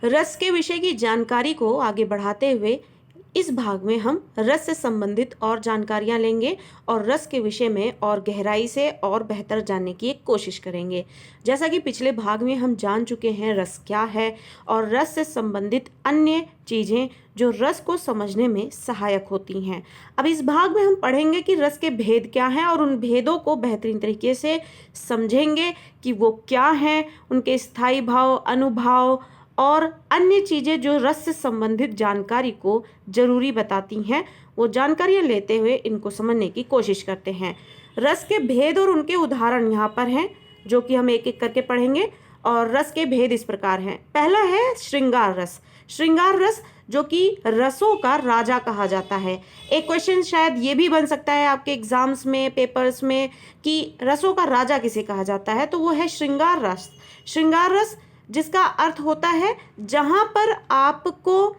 रस के विषय की जानकारी को आगे बढ़ाते हुए इस भाग में हम रस से संबंधित और जानकारियां लेंगे और रस के विषय में और गहराई से और बेहतर जानने की एक कोशिश करेंगे। जैसा कि पिछले भाग में हम जान चुके हैं रस क्या है और रस से संबंधित अन्य चीज़ें जो रस को समझने में सहायक होती हैं। अब इस भाग में हम पढ़ेंगे कि रस के भेद क्या हैं और उन भेदों को बेहतरीन तरीके से समझेंगे कि वो क्या हैं, उनके स्थायी भाव, अनुभाव और अन्य चीज़ें जो रस से संबंधित जानकारी को जरूरी बताती हैं, वो जानकारियाँ लेते हुए इनको समझने की कोशिश करते हैं। रस के भेद और उनके उदाहरण यहाँ पर हैं जो कि हम एक एक करके पढ़ेंगे। और रस के भेद इस प्रकार हैं। पहला है श्रृंगार रस। श्रृंगार रस जो कि रसों का राजा कहा जाता है। एक क्वेश्चन शायद ये भी बन सकता है आपके एग्जाम्स में, पेपर्स में, कि रसों का राजा किसे कहा जाता है, तो वो है श्रृंगार रस। श्रृंगार रस जिसका अर्थ होता है जहां पर आपको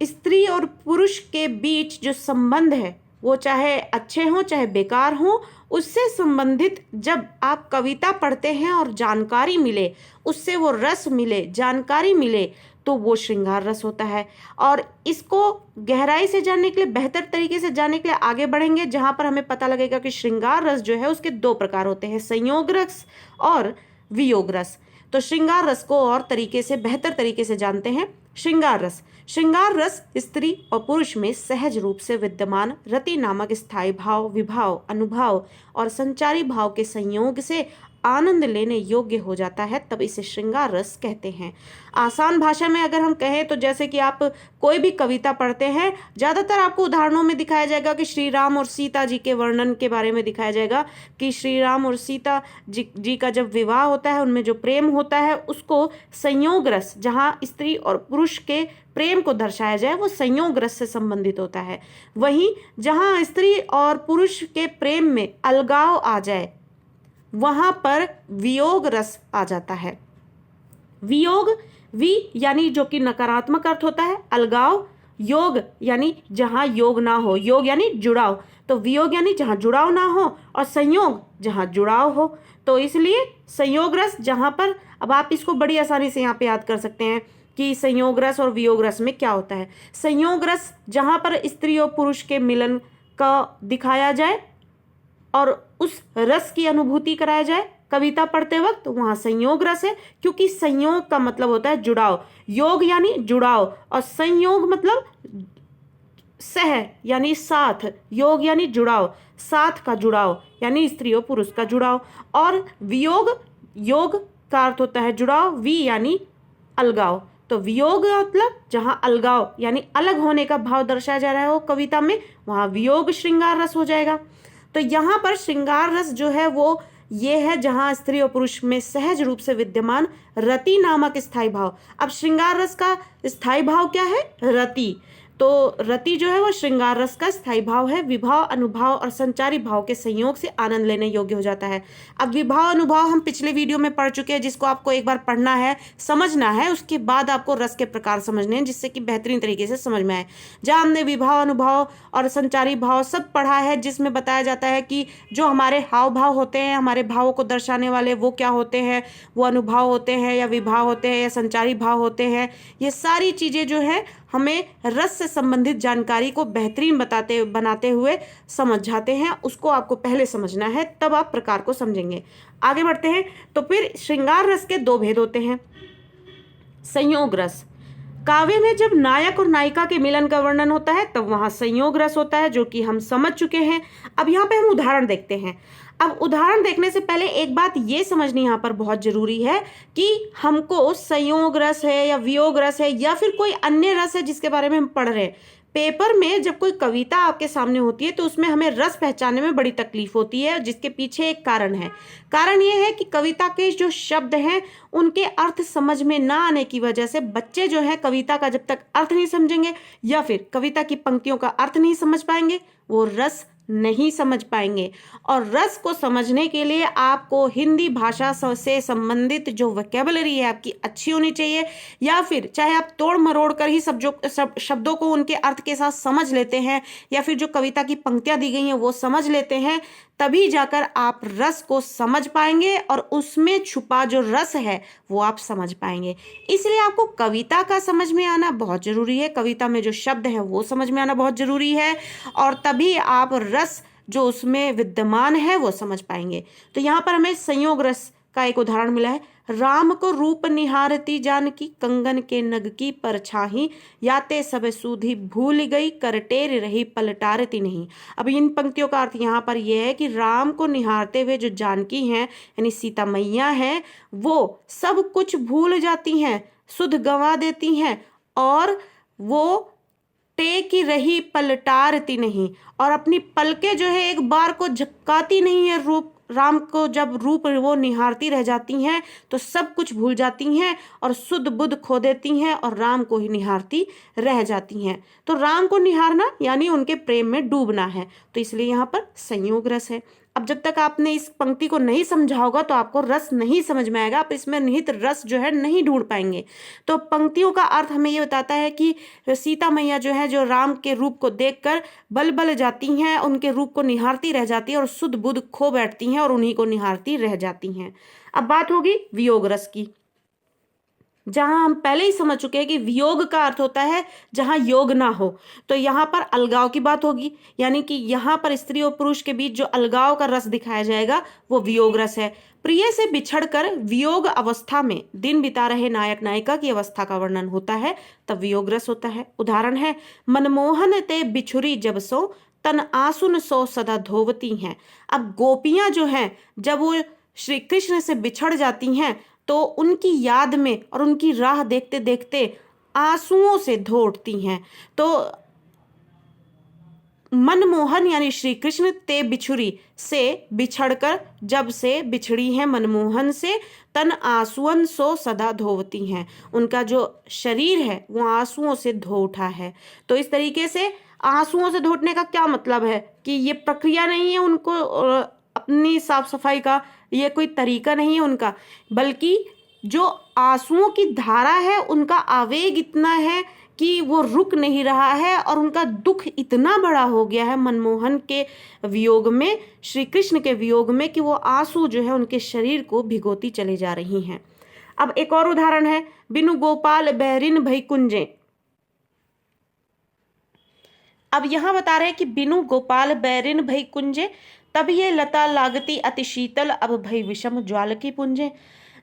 स्त्री और पुरुष के बीच जो संबंध है वो चाहे अच्छे हों चाहे बेकार हों, उससे संबंधित जब आप कविता पढ़ते हैं और जानकारी मिले, उससे वो रस मिले, जानकारी मिले, तो वो श्रृंगार रस होता है। और इसको गहराई से जानने के लिए, बेहतर तरीके से जानने के लिए आगे बढ़ेंगे, जहां पर हमें पता लगेगा कि श्रृंगार रस जो है उसके दो प्रकार होते हैं, संयोग रस और वियोग रस। तो श्रृंगार रस को और तरीके से, बेहतर तरीके से जानते हैं। श्रृंगार रस। श्रृंगार रस स्त्री और पुरुष में सहज रूप से विद्यमान रति नामक स्थायी भाव, विभाव, अनुभाव और संचारी भाव के संयोग से आनंद लेने योग्य हो जाता है, तब इसे श्रृंगार रस कहते हैं। आसान भाषा में अगर हम कहें तो जैसे कि आप कोई भी कविता पढ़ते हैं, ज़्यादातर आपको उदाहरणों में दिखाया जाएगा कि श्री राम और सीता जी के वर्णन के बारे में दिखाया जाएगा कि श्री राम और सीता जी का जब विवाह होता है, उनमें जो प्रेम होता है उसको संयोग रस, जहाँ स्त्री और पुरुष के प्रेम को दर्शाया जाए, वो संयोग रस से संबंधित होता है। वहीं जहाँ स्त्री और पुरुष के प्रेम में अलगाव आ जाए, वहां पर वियोग रस आ जाता है। वियोग, वि यानी जो कि नकारात्मक अर्थ होता है, अलगाव, योग यानी जहां योग ना हो, योग यानी जुड़ाव, तो वियोग यानी जहां जुड़ाव ना हो, और संयोग जहां जुड़ाव हो। तो इसलिए संयोग रस जहां पर, अब आप इसको बड़ी आसानी से यहाँ पे याद कर सकते हैं कि संयोग रस और वियोग रस में क्या होता है। संयोग रस जहां पर स्त्री और पुरुष के मिलन का दिखाया जाए और उस रस की अनुभूति कराया जाए कविता पढ़ते वक्त, वहां संयोग रस है, क्योंकि संयोग का मतलब होता है जुड़ाव। योग यानी जुड़ाव और संयोग मतलब सह यानी साथ, योग यानी जुड़ाव, साथ का जुड़ाव यानी स्त्री और पुरुष का जुड़ाव। और वियोग, योग का अर्थ होता है जुड़ाव, वि यानी अलगाव, तो वियोग मतलब जहां अलगाव यानी अलग होने का भाव दर्शाया जा रहा है हो कविता में, वहां वियोग श्रृंगार रस हो जाएगा। तो यहाँ पर श्रृंगार रस जो है वो ये है जहाँ स्त्री और पुरुष में सहज रूप से विद्यमान रति नामक स्थायी भाव। अब श्रृंगार रस का स्थायी भाव क्या है? रति। तो रति जो है वो श्रृंगार रस का स्थायी भाव है। विभाव, अनुभाव और संचारी भाव के संयोग से आनंद लेने योग्य हो जाता है। अब विभाव अनुभाव हम पिछले वीडियो में पढ़ चुके हैं, जिसको आपको एक बार पढ़ना है, समझना है, उसके बाद आपको रस के प्रकार समझने हैं, जिससे कि बेहतरीन तरीके से समझ में आए। जहाँ हमने विभाव, अनुभाव और संचारी भाव सब पढ़ा है, जिसमें बताया जाता है कि जो हमारे हाव भाव होते हैं, हमारे भावों को दर्शाने वाले, वो क्या होते हैं, वो अनुभाव होते हैं या विभाव होते हैं या संचारी भाव होते हैं। ये सारी चीज़ें जो है हमें रस से संबंधित जानकारी को बेहतरीन बनाते हुए समझाते हैं। उसको आपको पहले समझना है, तब आप प्रकार को समझेंगे। आगे बढ़ते हैं। तो फिर श्रृंगार रस के दो भेद होते हैं। संयोग रस, काव्य में जब नायक और नायिका के मिलन का वर्णन होता है तब वहां संयोग रस होता है, जो कि हम समझ चुके हैं। अब यहाँ पे हम उदाहरण देखते हैं। अब उदाहरण देखने से पहले एक बात ये समझनी यहाँ पर बहुत जरूरी है कि हमको संयोग रस है या वियोग रस है या फिर कोई अन्य रस है जिसके बारे में हम पढ़ रहे हैं, पेपर में जब कोई कविता आपके सामने होती है तो उसमें हमें रस पहचानने में बड़ी तकलीफ होती है, जिसके पीछे एक कारण है। कारण ये है कि कविता के जो शब्द हैं उनके अर्थ समझ में ना आने की वजह से बच्चे जो है कविता का जब तक अर्थ नहीं समझेंगे या फिर कविता की पंक्तियों का अर्थ नहीं समझ पाएंगे, वो रस नहीं समझ पाएंगे। और रस को समझने के लिए आपको हिंदी भाषा से संबंधित जो वोकैबुलरी है आपकी अच्छी होनी चाहिए, या फिर चाहे आप तोड़ मरोड़ कर ही सब शब्दों को उनके अर्थ के साथ समझ लेते हैं, या फिर जो कविता की पंक्तियां दी गई हैं वो समझ लेते हैं, तभी जाकर आप रस को समझ पाएंगे और उसमें छुपा जो रस है वो आप समझ पाएंगे। इसलिए आपको कविता का समझ में आना बहुत जरूरी है, कविता में जो शब्द है वो समझ में आना बहुत जरूरी है, और तभी आप रस जो उसमें विद्यमान है वो समझ पाएंगे। तो यहाँ पर हमें संयोग रस का एक उदाहरण मिला है। राम को रूप निहारती जानकी, कंगन के नग की परछाही, याते सब सूधी भूल गई, करटेर रही पलटारती नहीं। अब इन पंक्तियों का अर्थ यहाँ पर यह है कि राम को निहारते हुए जो जानकी हैं यानी सीता मैया हैं, वो सब कुछ भूल जाती हैं, सुध गंवा देती हैं, और वो टे की रही पलटारती नहीं, और अपनी पलके जो है एक बार को झपकाती नहीं है। रूप राम को जब रूप वो निहारती रह जाती हैं तो सब कुछ भूल जाती हैं और सुध बुध खो देती हैं और राम को ही निहारती रह जाती हैं। तो राम को निहारना यानी उनके प्रेम में डूबना है, तो इसलिए यहाँ पर संयोग रस है। अब जब तक आपने इस पंक्ति को नहीं समझा होगा तो आपको रस नहीं समझ में आएगा, आप इसमें निहित रस जो है नहीं ढूंढ पाएंगे। तो पंक्तियों का अर्थ हमें ये बताता है कि सीता मैया जो है जो राम के रूप को देखकर बल बल जाती हैं, उनके रूप को निहारती रह जाती है और सुध बुध खो बैठती हैं और उन्हीं को निहारती रह जाती हैं। अब बात होगी वियोग रस की, जहां हम पहले ही समझ चुके हैं कि वियोग का अर्थ होता है जहां योग ना हो। तो यहाँ पर अलगाव की बात होगी, यानी कि यहाँ पर स्त्री और पुरुष के बीच जो अलगाव का रस दिखाया जाएगा वो वियोग रस है। प्रिय से बिछड़कर वियोग अवस्था में दिन बिता रहे नायक नायिका की अवस्था का वर्णन होता है, तब वियोग रस होता है। उदाहरण है, मनमोहन ते बिछुरी जब सो, तन आसुन सो सदा धोवती हैं। अब गोपियां जो हैं जब वो श्री कृष्ण से बिछड़ जाती हैं तो उनकी याद में और उनकी राह देखते देखते आंसुओं से धो उठती हैं। तो मनमोहन यानी श्री कृष्ण ते बिछुरी से बिछड़कर जब से बिछड़ी हैं मनमोहन से, तन आंसुअन सो सदा धोवती हैं, उनका जो शरीर है वो आंसुओं से धो उठा है। तो इस तरीके से आंसुओं से धोने का क्या मतलब है कि ये प्रक्रिया नहीं है उनको अपनी साफ सफाई का, ये कोई तरीका नहीं है उनका, बल्कि जो आंसुओं की धारा है उनका आवेग इतना है कि वो रुक नहीं रहा है और उनका दुख इतना बड़ा हो गया है मनमोहन के वियोग में, श्री कृष्ण के वियोग में, कि वो आंसू जो है उनके शरीर को भिगोती चली जा रही हैं। अब एक और उदाहरण है, बिनु गोपाल बहरिन भई कुंजे। अब यहां बता रहे हैं कि बिनु गोपाल बैरिन भई कुंजे, तब ये लता लागती अति शीतल, अब भई विषम ज्वाल की पुंजे।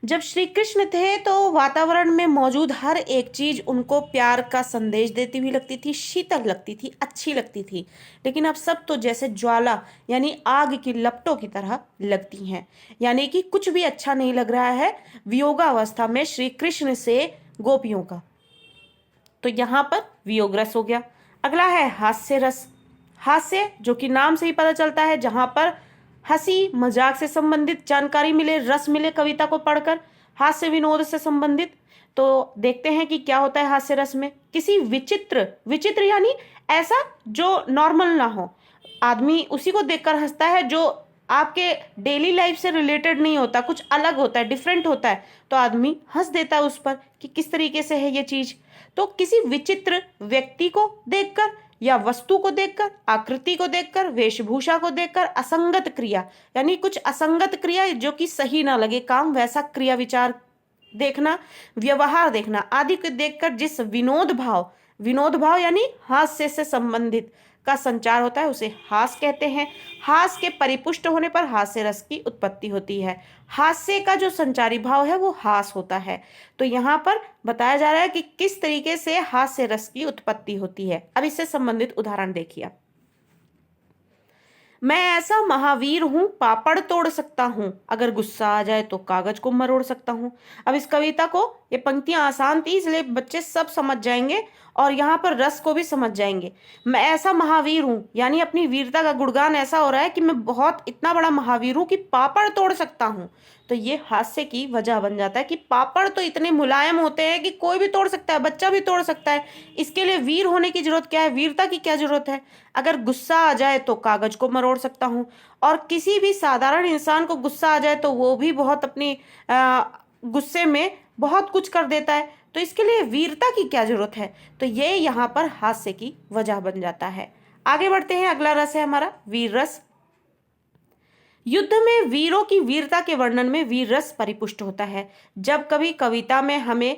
जब श्री कृष्ण थे तो वातावरण में मौजूद हर एक चीज उनको प्यार का संदेश देती हुई लगती थी, शीतल लगती थी, अच्छी लगती थी, लेकिन अब सब तो जैसे ज्वाला यानी आग की लपटों की तरह लगती हैं, यानी कि कुछ भी अच्छा नहीं लग रहा है वियोगावस्था में श्री कृष्ण से गोपियों का। तो यहाँ पर वियोग रस हो गया। अगला है हास्य रस। हास्य जो कि नाम से ही पता चलता है, जहां पर हंसी मजाक से संबंधित जानकारी मिले, रस मिले कविता को पढ़कर, हास्य विनोद से संबंधित। तो देखते हैं कि क्या होता है हास्य रस में। किसी विचित्र यानी ऐसा जो नॉर्मल ना हो, आदमी उसी को देखकर हंसता है जो आपके डेली लाइफ से रिलेटेड नहीं होता, कुछ अलग होता है, डिफरेंट होता है, तो आदमी हंस देता है उस पर कि किस तरीके से है ये चीज। तो किसी विचित्र व्यक्ति को देखकर या वस्तु को देखकर, आकृति को देखकर, वेशभूषा को देखकर, असंगत क्रिया यानी कुछ असंगत क्रिया जो कि सही ना लगे काम, वैसा क्रिया विचार देखना, व्यवहार देखना आदि को देखकर जिस विनोद भाव यानी हास्य से संबंधित का संचार होता है उसे हास कहते हैं। हास के परिपुष्ट होने पर हास्य रस की उत्पत्ति होती है। हास्य का जो संचारी भाव है वो हास होता है। तो यहाँ पर बताया जा रहा है कि किस तरीके से हास्य रस की उत्पत्ति होती है। अब इससे संबंधित उदाहरण देखिए। मैं ऐसा महावीर हूं, पापड़ तोड़ सकता हूं, अगर गुस्सा आ जाए तो कागज को मरोड़ सकता हूं। अब इस कविता को, ये पंक्तियां आसान थी इसलिए बच्चे सब समझ जाएंगे और यहाँ पर रस को भी समझ जाएंगे। मैं ऐसा महावीर हूं यानी अपनी वीरता का गुणगान ऐसा हो रहा है कि मैं बहुत इतना बड़ा महावीर हूं कि पापड़ तोड़ सकता हूं। तो ये हास्य की वजह बन जाता है कि पापड़ तो इतने मुलायम होते हैं कि कोई भी तोड़ सकता है, बच्चा भी तोड़ सकता है। इसके लिए वीर होने की जरूरत क्या है, वीरता की क्या जरूरत है। अगर गुस्सा आ जाए तो कागज को मरोड़ सकता हूँ, और किसी भी साधारण इंसान को गुस्सा आ जाए तो वो भी बहुत अपनी गुस्से में बहुत कुछ कर देता है। तो इसके लिए वीरता की क्या जरूरत है। तो ये यहाँ पर हास्य की वजह बन जाता है। आगे बढ़ते हैं, अगला रस है हमारा वीर रस। युद्ध में वीरों की वीरता के वर्णन में वीर रस परिपुष्ट होता है। जब कभी कविता में हमें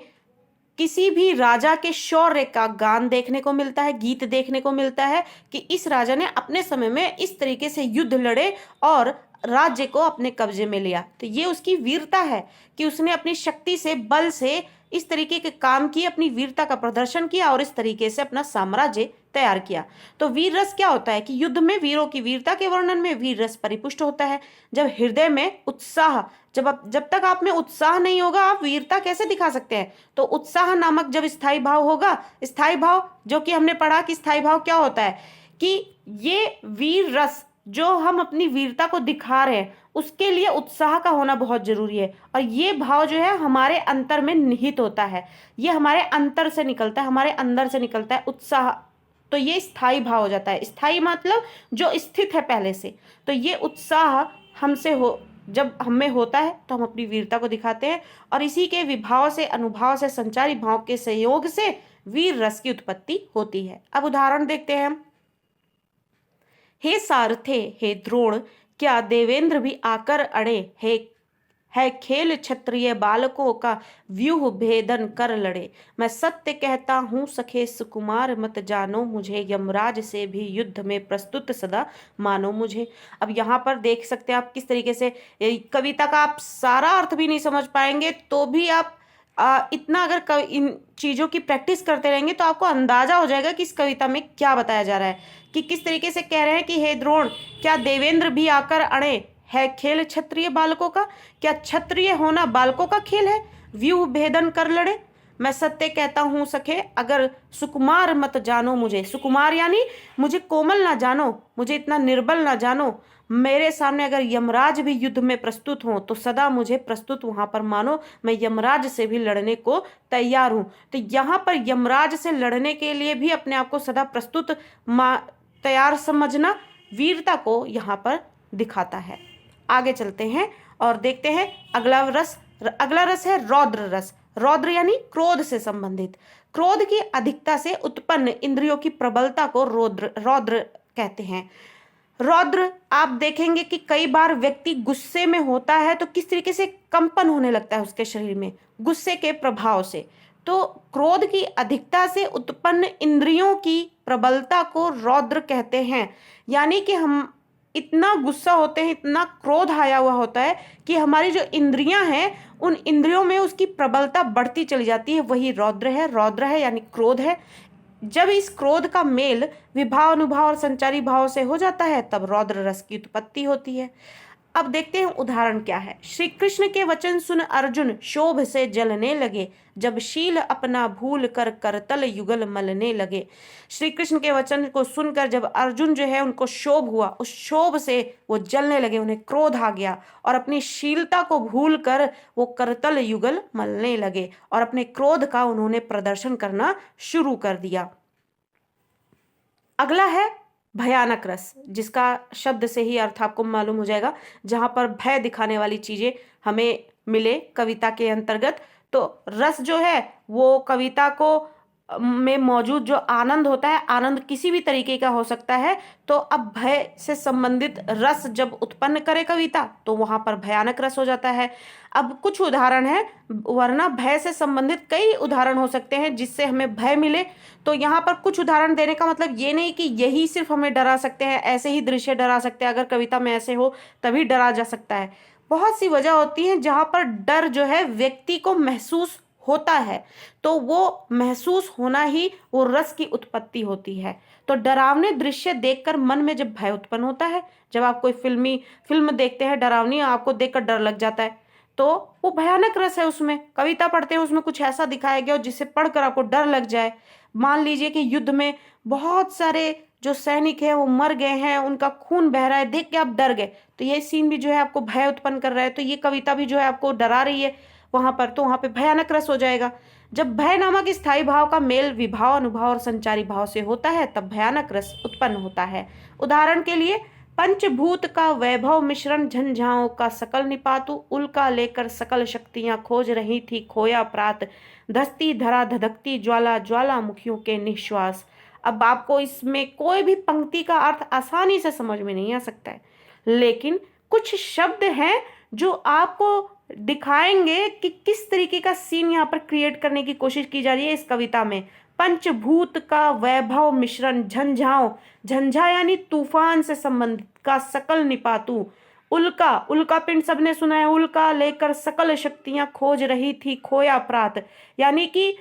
किसी भी राजा के शौर्य का गान देखने को मिलता है, गीत देखने को मिलता है कि इस राजा ने अपने समय में इस तरीके से युद्ध लड़े और राज्य को अपने कब्जे में लिया, तो ये उसकी वीरता है कि उसने अपनी शक्ति से, बल से इस तरीके के काम किए, अपनी वीरता का प्रदर्शन किया और इस तरीके से अपना साम्राज्य तैयार किया। तो वीर रस क्या होता है कि युद्ध में वीरों की वीरता के वर्णन में वीर रस परिपुष्ट होता है। जब हृदय में उत्साह, जब तक आप में उत्साह नहीं होगा आप वीरता कैसे दिखा सकते हैं। तो उत्साह नामक जब स्थायी भाव होगा, स्थायी भाव जो कि हमने पढ़ा कि स्थायी भाव क्या होता है कि ये वीर रस जो हम अपनी वीरता को दिखा रहे हैं उसके लिए उत्साह का होना बहुत जरूरी है। और ये भाव जो है हमारे अंतर में निहित होता है, ये हमारे अंतर से निकलता है, हमारे अंदर से निकलता है उत्साह। तो ये स्थायी भाव हो जाता है। स्थायी मतलब जो स्थित है पहले से। तो ये उत्साह हमसे हो, जब हमें होता है तो हम अपनी वीरता को दिखाते हैं, और इसी के विभाव से, अनुभाव से, संचारी भाव के सहयोग से वीर रस की उत्पत्ति होती है। अब उदाहरण देखते हैं हम। हे सारथे, हे द्रोण, क्या देवेंद्र भी आकर अड़े, है खेल क्षत्रिय बालकों का व्यूह भेदन कर लड़े। मैं सत्य कहता हूँ सखे सुकुमार मत जानो मुझे, यमराज से भी युद्ध में प्रस्तुत सदा मानो मुझे। अब यहाँ पर देख सकते हैं आप किस तरीके से कविता का आप सारा अर्थ भी नहीं समझ पाएंगे तो भी आप इतना अगर इन चीज़ों की प्रैक्टिस करते रहेंगे तो आपको अंदाजा हो जाएगा कि इस कविता में क्या बताया जा रहा है, कि किस तरीके से कह रहे हैं कि हे द्रोण, क्या देवेंद्र भी आकर अड़े, है खेल क्षत्रिय बालकों का, क्या क्षत्रिय होना बालकों का खेल है, व्यूह भेदन कर लड़े। मैं सत्य कहता हूँ सखे, अगर सुकुमार मत जानो मुझे, सुकुमार यानी मुझे कोमल ना जानो, मुझे इतना निर्बल ना जानो, मेरे सामने अगर यमराज भी युद्ध में प्रस्तुत हो तो सदा मुझे प्रस्तुत वहां पर मानो, मैं यमराज से भी लड़ने को तैयार हूं। तो यहाँ पर यमराज से लड़ने के लिए भी अपने आप को सदा प्रस्तुत तैयार समझना वीरता को यहाँ पर दिखाता है। आगे चलते हैं और देखते हैं अगला रस। अगला रस है रौद्र रस। रौद्र यानी क्रोध से संबंधित। क्रोध की अधिकता से उत्पन्न इंद्रियों की प्रबलता को रौद्र कहते हैं। रौद्र आप देखेंगे कि कई बार व्यक्ति गुस्से में होता है तो किस तरीके से कंपन होने लगता है उसके शरीर में गुस्से के प्रभाव से। तो क्रोध की अधिकता से उत्पन्न इंद्रियों की प्रबलता को रौद्र कहते हैं। यानी कि हम इतना गुस्सा होते हैं, इतना क्रोध आया हुआ होता है कि हमारी जो इंद्रियां हैं उन इंद्रियों में उसकी प्रबलता बढ़ती चली जाती है, वही रौद्र है। रौद्र है यानी क्रोध है। जब इस क्रोध का मेल विभाव, अनुभाव और संचारी भाव से हो जाता है तब रौद्र रस की उत्पत्ति होती है। अब देखते हैं उदाहरण क्या है। श्री कृष्ण के वचन सुन अर्जुन शोभ से जलने लगे, जब शील अपना भूल कर करतल युगल मलने लगे। श्री कृष्ण के वचन को सुनकर जब अर्जुन जो है उनको शोभ हुआ, उस शोभ से वो जलने लगे, उन्हें क्रोध आ गया और अपनी शीलता को भूल कर वो करतल युगल मलने लगे और अपने क्रोध का उन्होंने प्रदर्शन करना शुरू कर दिया। अगला है भयानक रस, जिसका शब्द से ही अर्थ आपको मालूम हो जाएगा, जहां पर भय दिखाने वाली चीजें हमें मिले कविता के अंतर्गत। तो रस जो है वो कविता को में मौजूद जो आनंद होता है, आनंद किसी भी तरीके का हो सकता है। तो अब भय से संबंधित रस जब उत्पन्न करे कविता तो वहां पर भयानक रस हो जाता है। अब कुछ उदाहरण है, वरना भय से संबंधित कई उदाहरण हो सकते हैं जिससे हमें भय मिले। तो यहाँ पर कुछ उदाहरण देने का मतलब ये नहीं कि यही सिर्फ हमें डरा सकते हैं, ऐसे ही दृश्य डरा सकते हैं, अगर कविता में ऐसे हो तभी डरा जा सकता है। बहुत सी वजह होती है जहां पर डर जो है व्यक्ति को महसूस होता है, तो वो महसूस होना ही वो रस की उत्पत्ति होती है। तो डरावने दृश्य देखकर मन में जब भय उत्पन्न होता है, जब आप कोई फिल्म देखते हैं डरावनी, आपको देखकर डर लग जाता है, तो वो भयानक रस है। उसमें कविता पढ़ते हैं, उसमें कुछ ऐसा दिखाया गया जिससे पढ़कर आपको डर लग जाए। मान लीजिए कि युद्ध में बहुत सारे जो सैनिक हैं वो मर गए हैं, उनका खून बह रहा है, देख के आप डर गए, तो ये सीन भी जो है आपको भय उत्पन्न कर रहा है, तो ये कविता भी जो है आपको डरा रही है वहां पर, तो वहां पे भयानक रस हो जाएगा। जब भय नामक स्थायी भाव का मेल विभाव, अनुभव और संचारी भाव से होता है तब भयानक रस उत्पन्न होता है। उदाहरण के लिए, पंचभूत का वैभव मिश्रण झंझाओं का सकल निपातु, उल्का लेकर सकल शक्तियां खोज रही थी खोया प्रात, धसती धरा धधकती ज्वाला, ज्वालामुखियों के निश्वास। अब आपको इसमें कोई भी पंक्ति का अर्थ आसानी से समझ में नहीं आ सकता है, लेकिन कुछ शब्द हैं जो आपको दिखाएंगे कि किस तरीके का सीन यहाँ पर क्रिएट करने की कोशिश की जा रही है इस कविता में। पंचभूत का वैभव मिश्रण झंझाओं, झंझा यानी तूफान से संबंधित, का सकल निपातू, उल्का, उल्का पिंड सबने सुना है, उल्का लेकर सकल शक्तियां खोज रही थी खोया प्रात, यानी कि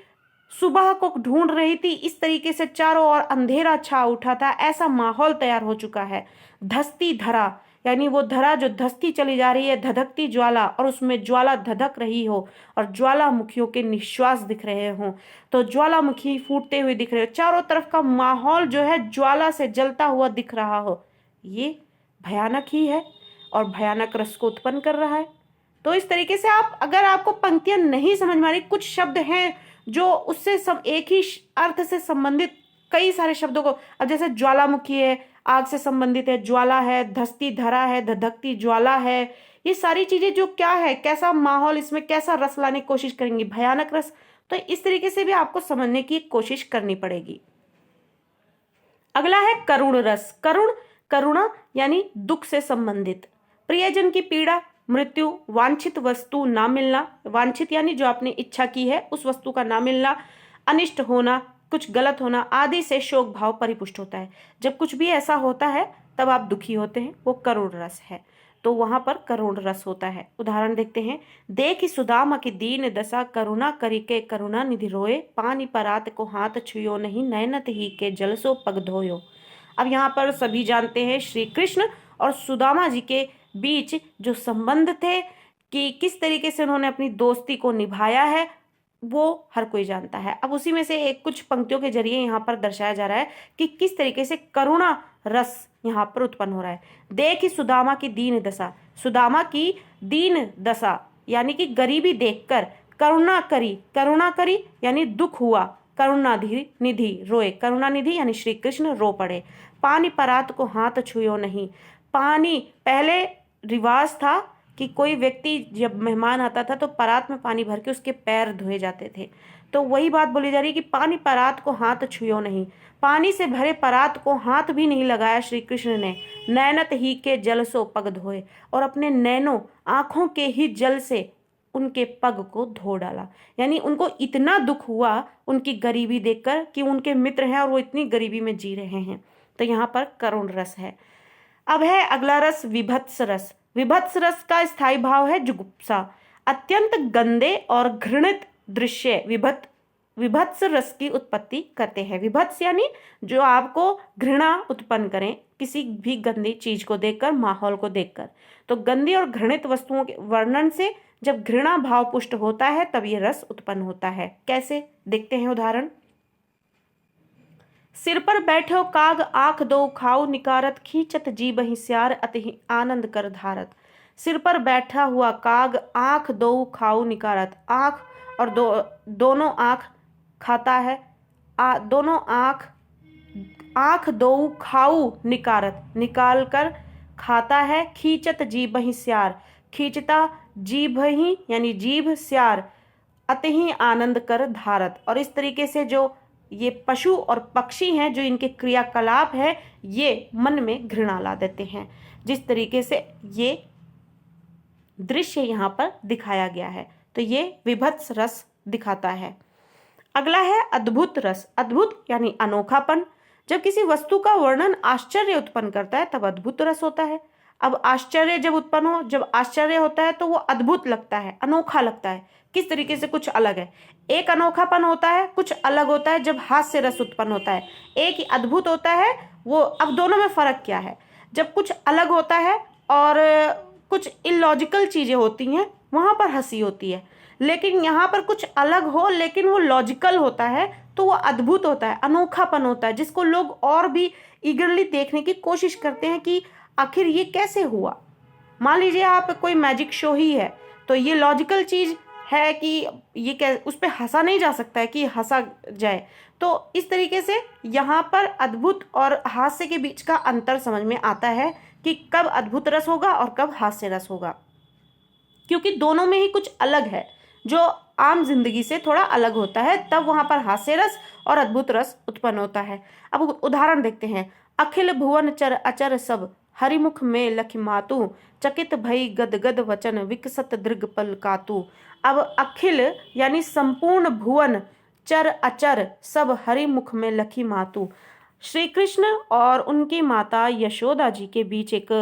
सुबह को ढूंढ रही थी। इस तरीके से चारों ओर अंधेरा छा उठा था, ऐसा माहौल तैयार हो चुका है। धसती धरा, यानी वो धरा जो धसती चली जा रही है, धधकती ज्वाला, और उसमें ज्वाला धधक रही हो, और ज्वालामुखियों के निश्वास दिख रहे हों, तो ज्वालामुखी फूटते हुए दिख रहे हो, चारों तरफ का माहौल जो है ज्वाला से जलता हुआ दिख रहा हो, ये भयानक ही है और भयानक रस को उत्पन्न कर रहा है। तो इस तरीके से आप, अगर आपको पंक्तियां नहीं समझ में आ रही, कुछ शब्द हैं जो उससे सब एक ही अर्थ से संबंधित कई सारे शब्दों को, अब जैसे ज्वालामुखी है, आग से संबंधित है, ज्वाला है, धसती धरा है, धधकती ज्वाला है, ये सारी चीजें जो क्या है, कैसा माहौल, इसमें कैसा रस लाने की कोशिश करेंगी, भयानक रस। तो इस तरीके से भी आपको समझने की कोशिश करनी पड़ेगी। अगला है करुण रस। करुण, करुणा यानी दुख से संबंधित, प्रियजन की पीड़ा, मृत्यु, वांछित वस्तु ना मिलना, वांछित यानी जो आपने इच्छा की है उस वस्तु का ना मिलना, अनिष्ट होना, कुछ गलत होना आदि से शोक भाव परिपुष्ट होता है। जब कुछ भी ऐसा होता है तब आप दुखी होते हैं, वो करुण रस है, तो वहां पर करुण रस होता है। उदाहरण देखते हैं, देखि सुदामा की दीन दशा, करुणा करी के करुणा निधि रोए, पानी परात को हाथ छुयो नहीं, नयनत ही के जल सो पग धोयो। अब यहाँ पर सभी जानते हैं श्री कृष्ण और सुदामा जी के बीच जो संबंध थे कि किस तरीके से उन्होंने अपनी दोस्ती को निभाया है, वो हर कोई जानता है। अब उसी में से एक कुछ पंक्तियों के जरिए यहाँ पर दर्शाया जा रहा है कि किस तरीके से करुणा रस यहाँ पर उत्पन्न हो रहा है। देखी सुदामा की दीन दशा, सुदामा की दीन दशा यानी कि गरीबी देखकर, करुणा करी, करुणा करी यानी दुख हुआ, करुणा निधि रोए, करुणा निधि यानी श्री कृष्ण रो पड़े। पानी परात को हाथ छुयो नहीं, पानी, पहले रिवाज था कि कोई व्यक्ति जब मेहमान आता था तो परात में पानी भर के उसके पैर धोए जाते थे, तो वही बात बोली जा रही है कि पानी परात को हाथ छुयो नहीं, पानी से भरे परात को हाथ भी नहीं लगाया श्री कृष्ण ने। नैनत ही के जल सो पग धोए, और अपने नैनों, आंखों के ही जल से उनके पग को धो डाला, यानी उनको इतना दुख हुआ उनकी गरीबी देखकर कि उनके मित्र हैं और वो इतनी गरीबी में जी रहे हैं, तो यहाँ पर करुण रस है। अब है अगला रस विभत्स रस। विभत्स रस का स्थायी भाव है जुगुप्सा, अत्यंत गंदे और घृणित दृश्य विभत्स रस की उत्पत्ति करते हैं। विभत्स यानी जो आपको घृणा उत्पन्न करें किसी भी गंदी चीज को देखकर, माहौल को देखकर, तो गंदी और घृणित वस्तुओं के वर्णन से जब घृणा भाव पुष्ट होता है तब ये रस उत्पन्न होता है। कैसे, देखते हैं उदाहरण। सिर पर बैठो काग आंख दो खाऊ निकारत, खींचत जीभ हिस्यार अति आनंद कर धारत। सिर पर बैठा हुआ काग आंख दो खाऊ निकारत, आंख और दोनों आंख खाता है, दोनों आंख दो खाऊ निकारत, निकाल कर खाता है। खींचत जीभ हिस्यार, खींचता जीभ ही यानी जीभ, स्यार अति ही आनंद कर धारत। और इस तरीके से जो ये पशु और पक्षी हैं, जो इनके क्रियाकलाप है, ये मन में घृणा ला देते हैं। जिस तरीके से ये दृश्य यहाँ पर दिखाया गया है, तो ये विभत्स रस दिखाता है। अगला है अद्भुत रस। अद्भुत यानी अनोखापन, जब किसी वस्तु का वर्णन आश्चर्य उत्पन्न करता है तब अद्भुत रस होता है। अब आश्चर्य जब उत्पन्न हो, जब आश्चर्य होता है तो वो अद्भुत लगता है, अनोखा लगता है, किस तरीके से कुछ अलग है। एक अनोखापन होता है, कुछ अलग होता है जब हास्य रस उत्पन्न होता है, एक ही अद्भुत होता है वो। अब दोनों में फर्क क्या है, जब कुछ अलग होता है और कुछ इलॉजिकल चीजें होती हैं वहां पर हंसी होती है, लेकिन यहाँ पर कुछ अलग हो लेकिन वो लॉजिकल होता है तो वो अद्भुत होता है, अनोखापन होता है, जिसको लोग और भी ईगरली देखने की कोशिश करते हैं कि आखिर ये कैसे हुआ। मान लीजिए आप कोई मैजिक शो ही है, तो ये लॉजिकल चीज़ है कि ये उस पर हंसा नहीं जा सकता है कि हंसा जाए। तो इस तरीके से यहाँ पर अद्भुत और हास्य के बीच का अंतर समझ में आता है कि कब अद्भुत रस होगा और कब हास्य रस होगा, क्योंकि दोनों में ही कुछ अलग है जो आम जिंदगी से थोड़ा अलग होता है, तब वहां पर हास्य रस और अद्भुत रस उत्पन्न होता है। अब उदाहरण देखते हैं। अखिल भुवन चर अचर सब हरिमुख में लखि मातु, चकित भई गदगद वचन विकसत दृगपल कातु। अब अखिल यानी संपूर्ण भुवन, चर अचर सब हरिमुख में लखि मातु, श्री कृष्ण और उनकी माता यशोदा जी के बीच एक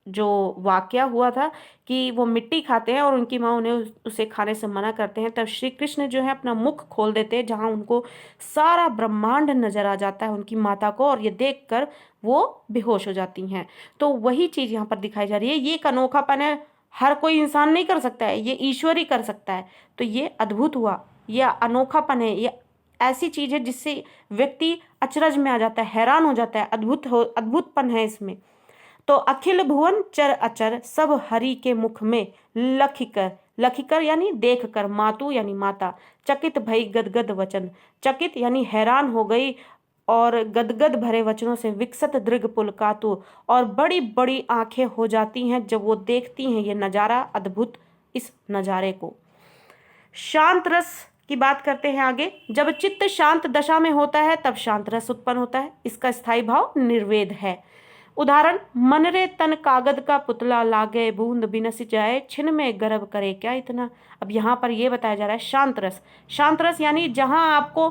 जो वाकया हुआ था कि वो मिट्टी खाते हैं और उनकी माँ उन्हें उसे खाने से मना करते हैं, तब श्री कृष्ण जो है अपना मुख खोल देते हैं, जहाँ उनको सारा ब्रह्मांड नजर आ जाता है उनकी माता को, और ये देखकर वो बेहोश हो जाती हैं। तो वही चीज़ यहाँ पर दिखाई जा रही है। ये एक अनोखापन है, हर कोई इंसान नहीं कर सकता है, ये ईश्वर ही कर सकता है। तो ये अद्भुत हुआ, ये अनोखापन है, ये ऐसी चीज़ है जिससे व्यक्ति अचरज में आ जाता है, हैरान हो जाता है, अद्भुतपन है इसमें। तो अखिल भुवन चर अचर सब हरि के मुख में लखिकर, लखिकर यानी देख कर, मातु यानी माता, चकित भई गदगद वचन, चकित यानी हैरान हो गई और गदगद भरे वचनों से विकसत दृग पुलकातु, और बड़ी बड़ी आंखें हो जाती हैं जब वो देखती हैं ये नज़ारा, अद्भुत इस नज़ारे को। शांत रस की बात करते हैं आगे। जब चित्त शांत दशा में होता है तब शांत रस उत्पन्न होता है, इसका स्थायी भाव निर्वेद है। उदाहरण, मन रे तन कागद का पुतला, लागे बूंद बिनस जाए, छिन में गर्व करे क्या इतना। अब यहाँ पर यह बताया जा रहा है शांत रस। शांत रस यानी जहाँ आपको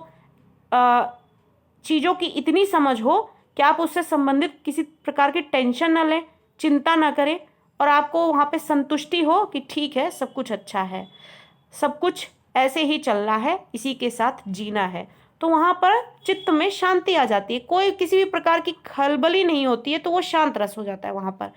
चीज़ों की इतनी समझ हो कि आप उससे संबंधित किसी प्रकार की टेंशन न लें, चिंता न करें, और आपको वहाँ पे संतुष्टि हो कि ठीक है, सब कुछ अच्छा है, सब कुछ ऐसे ही चल रहा है, इसी के साथ जीना है। तो वहाँ पर चित्त में शांति आ जाती है, कोई किसी भी प्रकार की खलबली नहीं होती है, तो वो शांत रस हो जाता है वहाँ पर।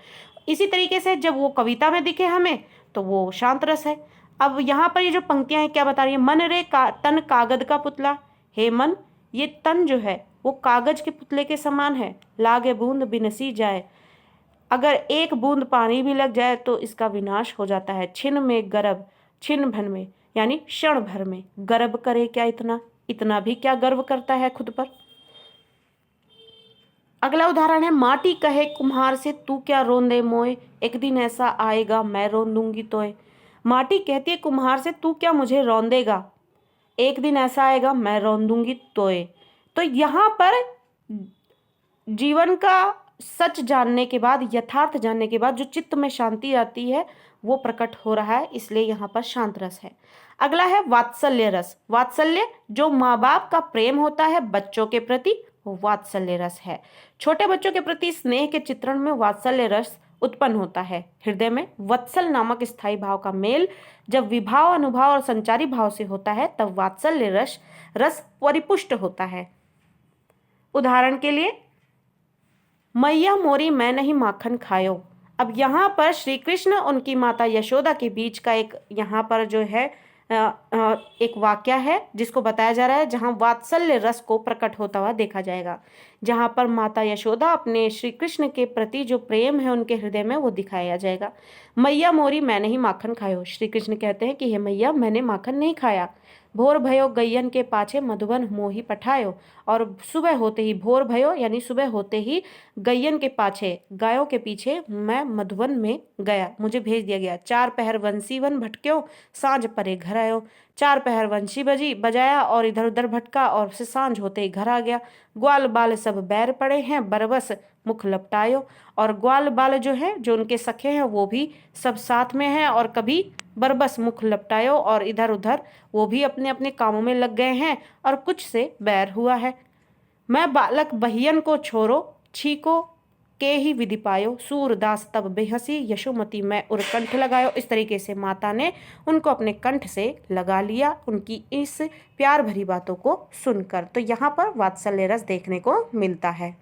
इसी तरीके से जब वो कविता में दिखे हमें तो वो शांत रस है। अब यहाँ पर ये जो पंक्तियाँ हैं क्या बता रही है, मन रे तन कागज का पुतला, हे मन ये तन जो है वो कागज के पुतले के समान है, लागे बूंद बिनसी जाए, अगर एक बूंद पानी भी लग जाए तो इसका विनाश हो जाता है, छिन में गर्व, छिन भन में यानी क्षण भर में, गर्व करे क्या इतना, इतना भी क्या गर्व करता है खुद पर। अगला उदाहरण है, माटी कहे कुम्हार से तू क्या रोंदे मोए, एक दिन ऐसा आएगा मैं रोन दूंगी तोए। माटी कहती है कुम्हार से तू क्या मुझे रौंदेगा, एक दिन ऐसा आएगा मैं रौन दूंगी तोए। तो यहाँ पर जीवन का सच जानने के बाद, यथार्थ जानने के बाद जो चित्त में शांति आती है वो प्रकट हो रहा है, इसलिए यहाँ पर शांत रस है। अगला है वात्सल्य रस। वात्सल्य जो माँ बाप का प्रेम होता है बच्चों के प्रति, वो वात्सल्य रस है। छोटे बच्चों के प्रति स्नेह के चित्रण में वात्सल्य रस उत्पन्न होता है। हृदय में वत्सल नामक स्थायी भाव का मेल जब विभाव, अनुभव और संचारी भाव से होता है तब वात्सल्य रस परिपुष्ट होता है। उदाहरण के लिए, मैया मोरी मैं नहीं माखन खायो। अब यहाँ पर श्री कृष्ण उनकी माता यशोदा के बीच का एक यहाँ पर जो है एक वाक्य है जिसको बताया जा रहा है, जहाँ वात्सल्य रस को प्रकट होता हुआ देखा जाएगा, जहाँ पर माता यशोदा अपने श्री कृष्ण के प्रति जो प्रेम है उनके हृदय में वो दिखाया जाएगा। मैया मोरी मैं नहीं माखन खायो, श्री कृष्ण कहते हैं कि हे मैया मैंने माखन नहीं खाया। भोर भयो गैयन के पाछे मधुबन मोही पठायो, और सुबह होते ही, भोर भयो यानी सुबह होते ही, गैयन के पाछे गायों के पीछे मैं मधुबन में गया, मुझे भेज दिया गया। चार पहर वंशी वन भटक्यो, सांझ परे घर आयो। चार पहर वंशी बजाया और इधर उधर भटका और फिर सांझ होते ही घर आ गया। ग्वाल बाल सब बैर पड़े हैं, बरबस मुख लपटायो। और ग्वाल बाल जो है, जो उनके सखे हैं, वो भी सब साथ में हैं और कभी बरबस मुख लपटायो और इधर उधर वो भी अपने अपने कामों में लग गए हैं और कुछ से बैर हुआ है। मैं बालक बहियन को छोरो, छीको के ही विधि पायो, सूरदास तब बेहसी, यशोमती मैं उर कंठ लगायो। इस तरीके से माता ने उनको अपने कंठ से लगा लिया उनकी इस प्यार भरी बातों को सुनकर। तो यहाँ पर वात्सल्य रस देखने को मिलता है।